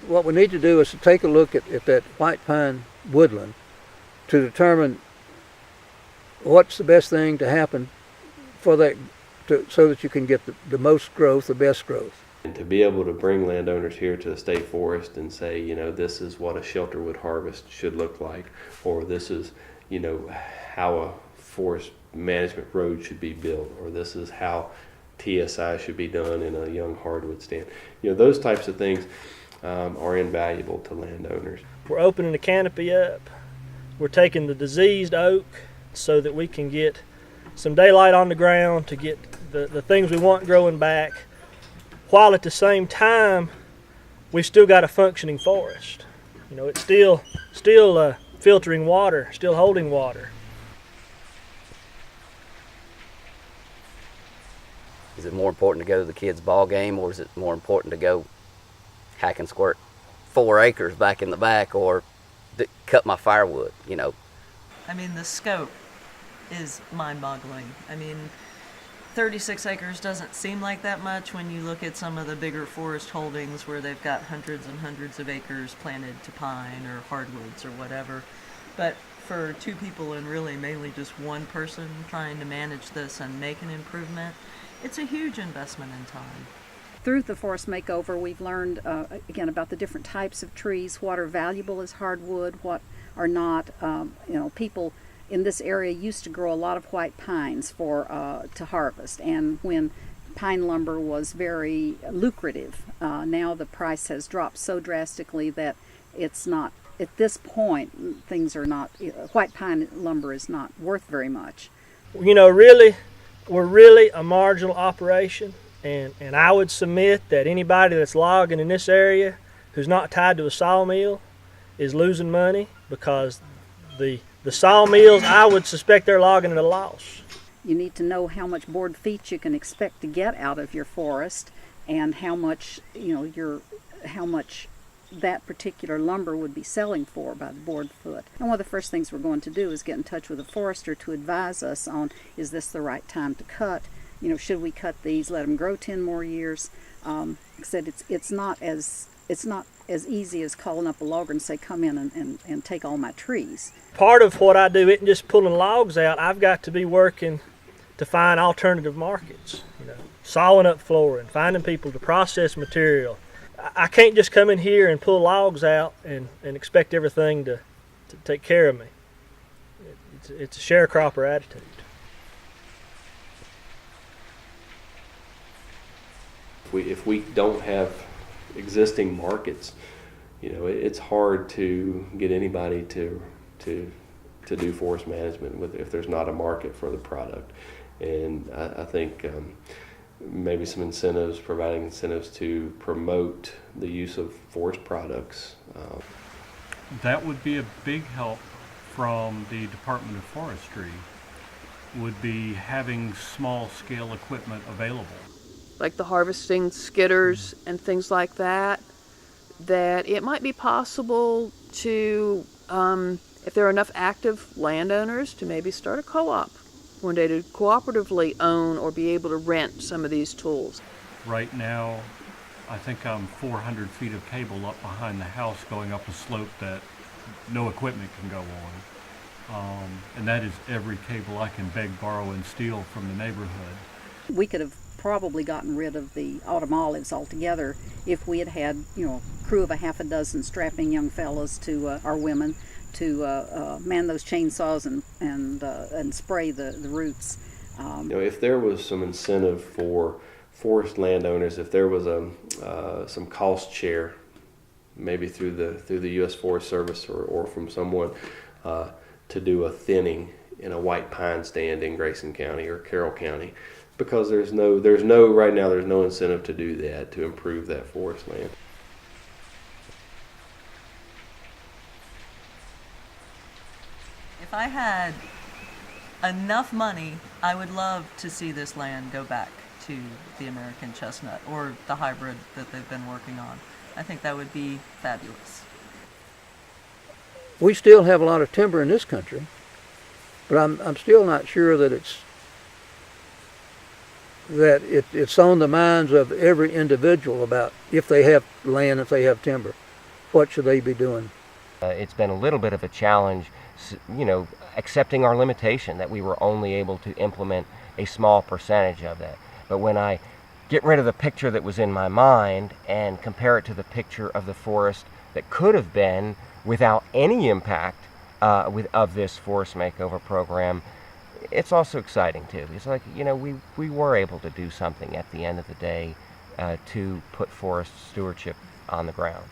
what we need to do is to take a look at that white pine woodland to determine what's the best thing to happen for that, so that you can get the most growth, the best growth. And to be able to bring landowners here to the state forest and say, this is what a shelterwood harvest should look like, or this is, how a forest management road should be built, or this is how TSI should be done in a young hardwood stand. Those types of things are invaluable to landowners. We're opening the canopy up. We're taking the diseased oak so that we can get some daylight on the ground to get the things we want growing back, while at the same time we've still got a functioning forest. It's still filtering water, still holding water. Is it more important to go to the kids' ball game, or is it more important to go hack and squirt 4 acres back in the back, or cut my firewood, I mean, the scope is mind-boggling. 36 acres doesn't seem like that much when you look at some of the bigger forest holdings where they've got hundreds and hundreds of acres planted to pine or hardwoods or whatever. But for 2 people and really mainly just one person trying to manage this and make an improvement, it's a huge investment in time. Through the forest makeover, we've learned, again, about the different types of trees, what are valuable as hardwood, what are not. People in this area used to grow a lot of white pines to harvest, and when pine lumber was very lucrative, now the price has dropped so drastically that it's not, at this point, things are not, white pine lumber is not worth very much. We're really a marginal operation, and I would submit that anybody that's logging in this area who's not tied to a sawmill is losing money, because the sawmills, I would suspect they're logging at a loss. You need to know how much board feet you can expect to get out of your forest, and how much how much that particular lumber would be selling for by the board foot. And one of the first things we're going to do is get in touch with a forester to advise us on, is this the right time to cut? Should we cut these, let them grow 10 more years? Like I said, it's not as easy as calling up a logger and say, come in and take all my trees. Part of what I do isn't just pulling logs out. I've got to be working to find alternative markets, sawing up flooring, finding people to process material. I can't just come in here and pull logs out and expect everything to take care of me. It's a sharecropper attitude. If we don't have existing markets, it's hard to get anybody to do forest management if there's not a market for the product. And I think maybe some incentives, providing incentives to promote the use of forest products. That would be a big help from the Department of Forestry, would be having small-scale equipment available. Like the harvesting skidders and things like that, that it might be possible to, if there are enough active landowners, to maybe start a co-op one day to cooperatively own or be able to rent some of these tools. Right now, I think I'm 400 feet of cable up behind the house going up a slope that no equipment can go on. And that is every cable I can beg, borrow, and steal from the neighborhood. We could have probably gotten rid of the autumn olives altogether if we had a crew of a half a dozen strapping young fellows or women to man those chainsaws and spray the roots. If there was some incentive for forest landowners, if there was some cost share, maybe through the U.S. Forest Service or from someone to do a thinning in a white pine stand in Grayson County or Carroll County, because right now there's no incentive to do that, to improve that forest land. If I had enough money, I would love to see this land go back to the American chestnut or the hybrid that they've been working on. I think that would be fabulous. We still have a lot of timber in this country, but I'm still not sure that it's on the minds of every individual about if they have land, if they have timber. what should they be doing? It's been a little bit of a challenge, accepting our limitation that we were only able to implement a small percentage of that. But when I get rid of the picture that was in my mind and compare it to the picture of the forest that could have been without any impact of this forest makeover program, it's also exciting too. It's like, we were able to do something at the end of the day to put forest stewardship on the ground.